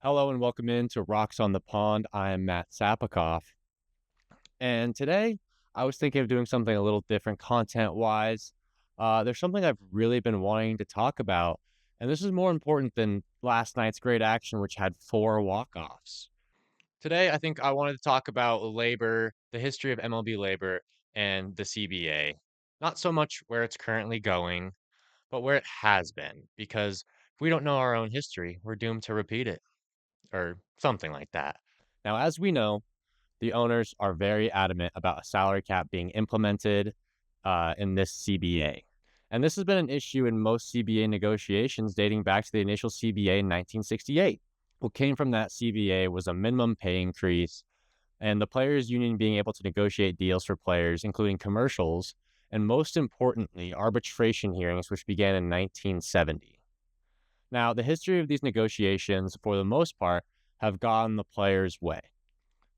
Hello and welcome into Rocks on the Pond. I am Matt Sapikoff. And today I was thinking of doing something a little different content wise. There's something I've really been wanting to talk about. And this is more important than last night's great action, which had four walk-offs. Today, I think I wanted to talk about labor, the history of MLB labor, and the CBA. Not so much where it's currently going, but where it has been. Because if we don't know our own history, we're doomed to repeat it or something like that. Now, as we know, the owners are very adamant about a salary cap being implemented in this CBA. And this has been an issue in most CBA negotiations dating back to the initial CBA in 1968. What came from that CBA was a minimum pay increase and the players' union being able to negotiate deals for players, including commercials, and most importantly, arbitration hearings, which began in 1970. Now, the history of these negotiations, for the most part, have gone the players' way.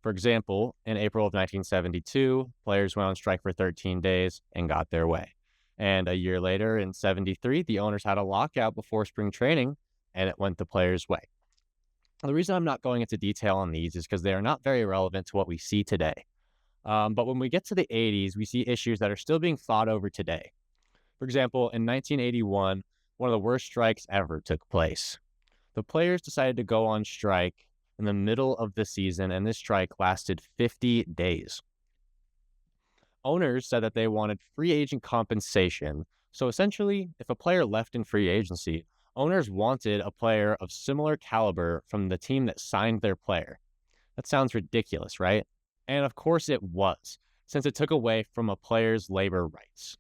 For example, in April of 1972, players went on strike for 13 days and got their way. And a year later, in 73, the owners had a lockout before spring training, and it went the players' way. The reason I'm not going into detail on these is because they are not very relevant to what we see today. But when we get to the 80s, we see issues that are still being fought over today. For example, in 1981, one of the worst strikes ever took place. The players decided to go on strike in the middle of the season, and this strike lasted 50 days. Owners said that they wanted free agent compensation. So essentially, if a player left in free agency, owners wanted a player of similar caliber from the team that signed their player. That sounds ridiculous, right? And of course it was, since it took away from a player's labor rights.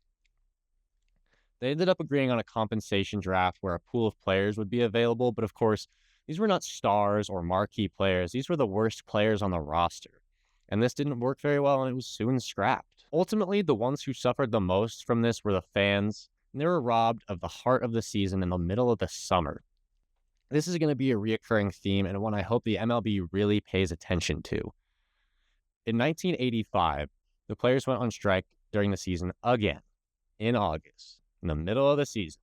They ended up agreeing on a compensation draft where a pool of players would be available, but of course, these were not stars or marquee players. These were the worst players on the roster. And this didn't work very well, and it was soon scrapped. Ultimately, the ones who suffered the most from this were the fans, and they were robbed of the heart of the season in the middle of the summer. This is going to be a reoccurring theme, and one I hope the MLB really pays attention to. In 1985, the players went on strike during the season again in August, in the middle of the season.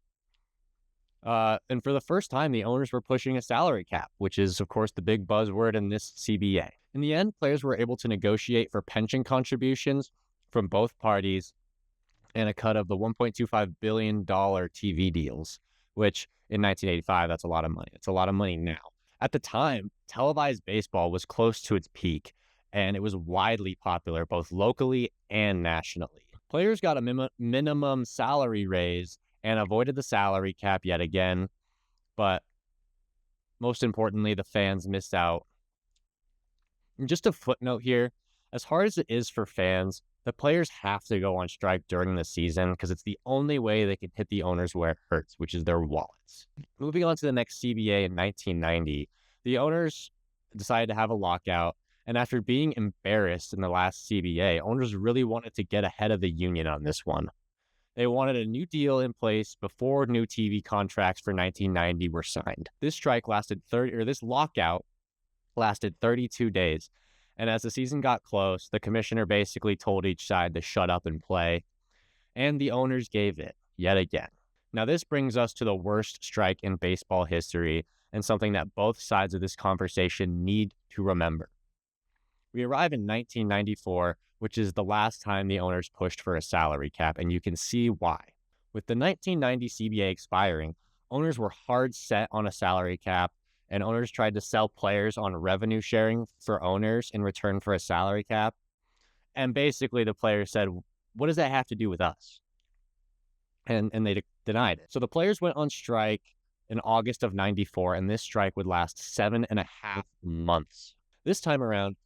And for the first time, the owners were pushing a salary cap, which is, of course, the big buzzword in this CBA. In the end, players were able to negotiate for pension contributions from both parties and a cut of the $1.25 billion TV deals, which in 1985, that's a lot of money. It's a lot of money now. At the time, televised baseball was close to its peak, and it was widely popular both locally and nationally. Players got a minimum salary raise and avoided the salary cap yet again. But most importantly, the fans missed out. And just a footnote here, as hard as it is for fans, the players have to go on strike during the season because it's the only way they can hit the owners where it hurts, which is their wallets. Moving on to the next CBA in 1990, the owners decided to have a lockout. And after being embarrassed in the last CBA, owners really wanted to get ahead of the union on this one. They wanted a new deal in place before new TV contracts for 1990 were signed. This lockout lasted 32 days. And as the season got close, the commissioner basically told each side to shut up and play. And the owners gave it yet again. Now, this brings us to the worst strike in baseball history and something that both sides of this conversation need to remember. We arrive in 1994, which is the last time the owners pushed for a salary cap, and you can see why. With the 1990 CBA expiring, owners were hard set on a salary cap, and owners tried to sell players on revenue sharing for owners in return for a salary cap. And basically, the players said, "What does that have to do with us?" And they denied it. So the players went on strike in August of 94, and this strike would last 7.5 months. This time around,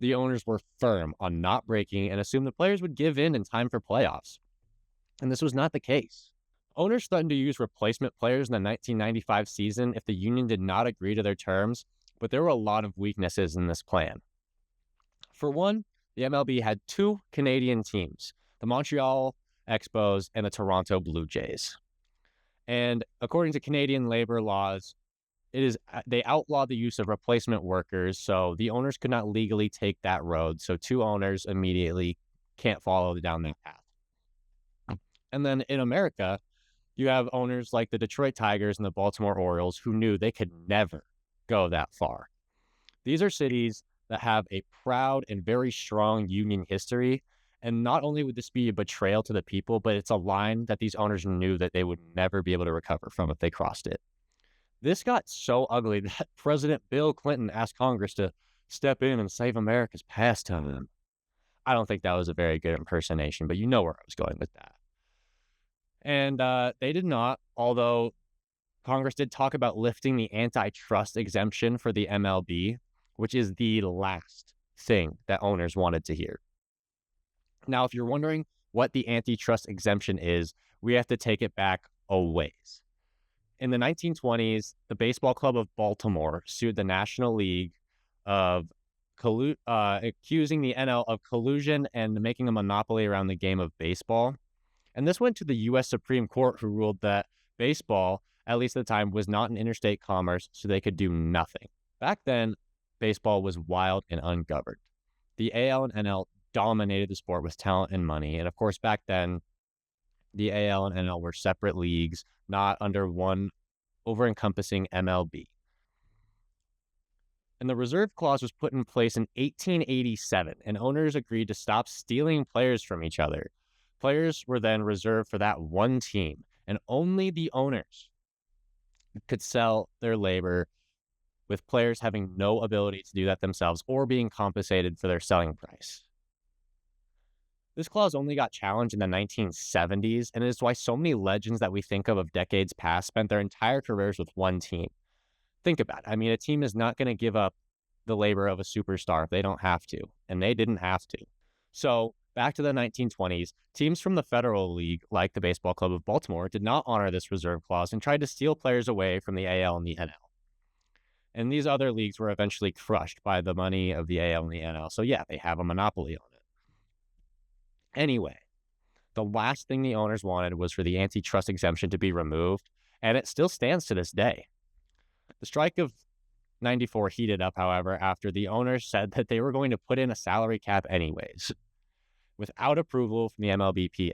the owners were firm on not breaking and assumed the players would give in time for playoffs. And this was not the case. Owners threatened to use replacement players in the 1995 season if the union did not agree to their terms, but there were a lot of weaknesses in this plan. For one, the MLB had two Canadian teams, the Montreal Expos and the Toronto Blue Jays. And according to Canadian labor laws, they outlawed the use of replacement workers, so the owners could not legally take that road. So two owners immediately can't follow down that path. And then in America, you have owners like the Detroit Tigers and the Baltimore Orioles who knew they could never, go that far. These are cities that have a proud and very strong union history. And not only would this be a betrayal to the people, but it's a line that these owners knew that they would never be able to recover from if they crossed it. This got so ugly that President Bill Clinton asked Congress to step in and save America's pastime. I don't think that was a very good impersonation, but you know where I was going with that. And they did not, although Congress did talk about lifting the antitrust exemption for the MLB, which is the last thing that owners wanted to hear. Now, if you're wondering what the antitrust exemption is, we have to take it back a ways. In the 1920s, the Baseball Club of Baltimore sued the National League of accusing the NL of collusion and making a monopoly around the game of baseball. And this went to the U.S. Supreme Court, who ruled that baseball, at least at the time, was not an interstate commerce, so they could do nothing. Back then, baseball was wild and ungoverned. The AL and NL dominated the sport with talent and money. And of course, back then, the AL and NL were separate leagues, not under one over-encompassing MLB. And the reserve clause was put in place in 1887, and owners agreed to stop stealing players from each other. Players were then reserved for that one team, and only the owners could sell their labor, with players having no ability to do that themselves or being compensated for their selling price. This clause only got challenged in the 1970s, and it is why so many legends that we think of decades past spent their entire careers with one team. Think about it. I mean, a team is not going to give up the labor of a superstar if they don't have to, and they didn't have to. So back to the 1920s, teams from the Federal League, like the Baseball Club of Baltimore, did not honor this reserve clause and tried to steal players away from the AL and the NL. And these other leagues were eventually crushed by the money of the AL and the NL. So yeah, they have a monopoly on it. Anyway, the last thing the owners wanted was for the antitrust exemption to be removed, and it still stands to this day. The strike of 94 heated up, however, after the owners said that they were going to put in a salary cap anyways, without approval from the MLBPA.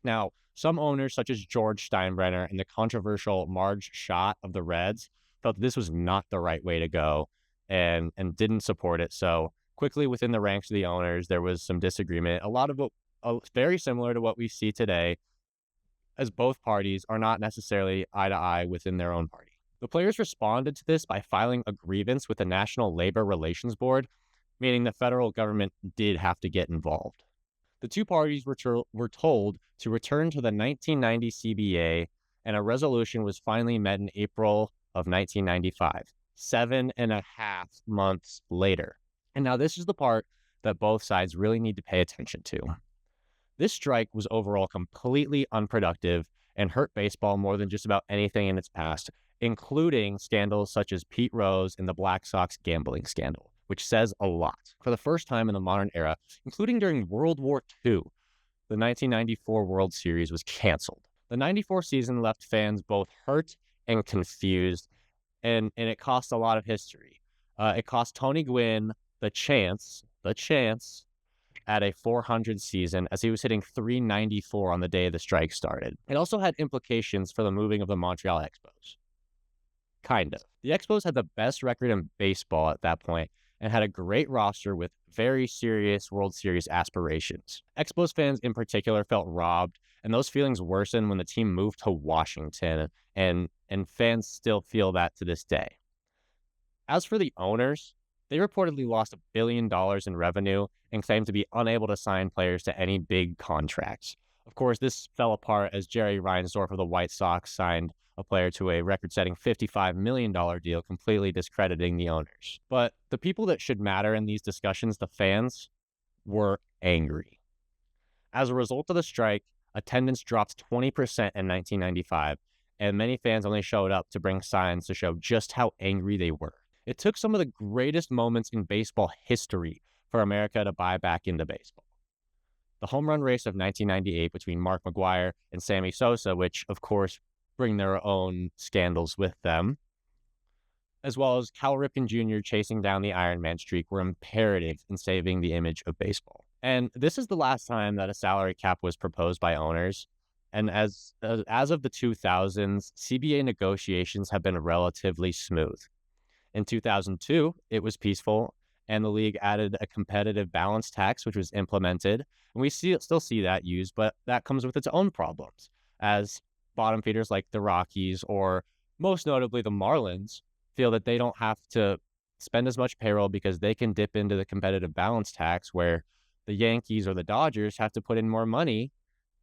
Now, some owners, such as George Steinbrenner and the controversial Marge Schott of the Reds, felt that this was not the right way to go and didn't support it. So quickly within the ranks of the owners, there was some disagreement. A lot of it, very similar to what we see today, as both parties are not necessarily eye to eye within their own party. The players responded to this by filing a grievance with the National Labor Relations Board, meaning the federal government did have to get involved. The two parties were told to return to the 1990 CBA, and a resolution was finally met in April of 1995, 7.5 months later. And now this is the part that both sides really need to pay attention to. This strike was overall completely unproductive and hurt baseball more than just about anything in its past, including scandals such as Pete Rose and the Black Sox gambling scandal, which says a lot. For the first time in the modern era, including during World War II, the 1994 World Series was canceled. The 94 season left fans both hurt and confused, and it cost a lot of history. It cost Tony Gwynn the chance at a 400 season, as he was hitting .394 on the day the strike started. It also had implications for the moving of the Montreal Expos. Kind of. The Expos had the best record in baseball at that point and had a great roster with very serious World Series aspirations. Expos fans in particular felt robbed, and those feelings worsened when the team moved to Washington, and fans still feel that to this day. As for the owners, they reportedly lost $1 billion in revenue and claimed to be unable to sign players to any big contracts. Of course, this fell apart as Jerry Reinsdorf of the White Sox signed a player to a record-setting $55 million deal, completely discrediting the owners. But the people that should matter in these discussions, the fans, were angry. As a result of the strike, attendance dropped 20% in 1995, and many fans only showed up to bring signs to show just how angry they were. It took some of the greatest moments in baseball history for America to buy back into baseball. The home run race of 1998 between Mark McGwire and Sammy Sosa, which, of course, bring their own scandals with them, as well as Cal Ripken Jr. chasing down the Iron Man streak, were imperative in saving the image of baseball. And this is the last time that a salary cap was proposed by owners. And as of the 2000s, CBA negotiations have been relatively smooth. In 2002, it was peaceful, and the league added a competitive balance tax, which was implemented. And we still see that used, but that comes with its own problems, as bottom feeders like the Rockies or most notably the Marlins feel that they don't have to spend as much payroll because they can dip into the competitive balance tax where the Yankees or the Dodgers have to put in more money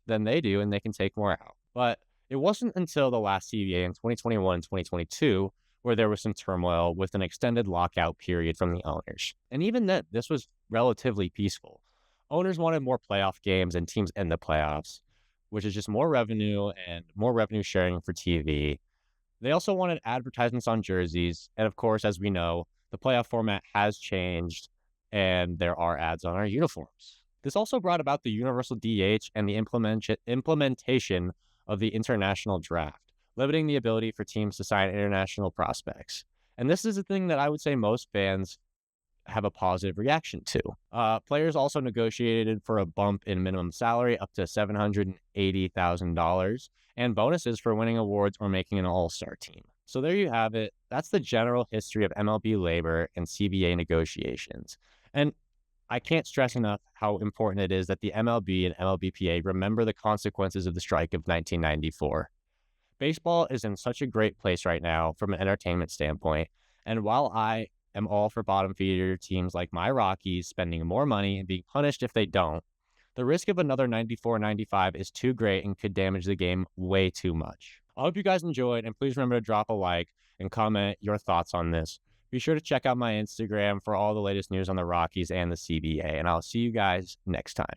than they do and they can take more out. But it wasn't until the last CBA in 2021 and 2022 where there was some turmoil with an extended lockout period from the owners. And even then, this was relatively peaceful. Owners wanted more playoff games and teams in the playoffs, which is just more revenue and more revenue sharing for TV. They also wanted advertisements on jerseys. And of course, as we know, the playoff format has changed and there are ads on our uniforms. This also brought about the universal DH and the implementation of the international draft, limiting the ability for teams to sign international prospects. And this is a thing that I would say most fans have a positive reaction to. Players also negotiated for a bump in minimum salary up to $780,000 and bonuses for winning awards or making an all-star team. So there you have it. That's the general history of MLB labor and CBA negotiations. And I can't stress enough how important it is that the MLB and MLBPA remember the consequences of the strike of 1994. Baseball is in such a great place right now from an entertainment standpoint. And while I am all for bottom feeder teams like my Rockies spending more money and being punished if they don't, the risk of another 94-95 is too great and could damage the game way too much. I hope you guys enjoyed, and please remember to drop a like and comment your thoughts on this. Be sure to check out my Instagram for all the latest news on the Rockies and the CBA, and I'll see you guys next time.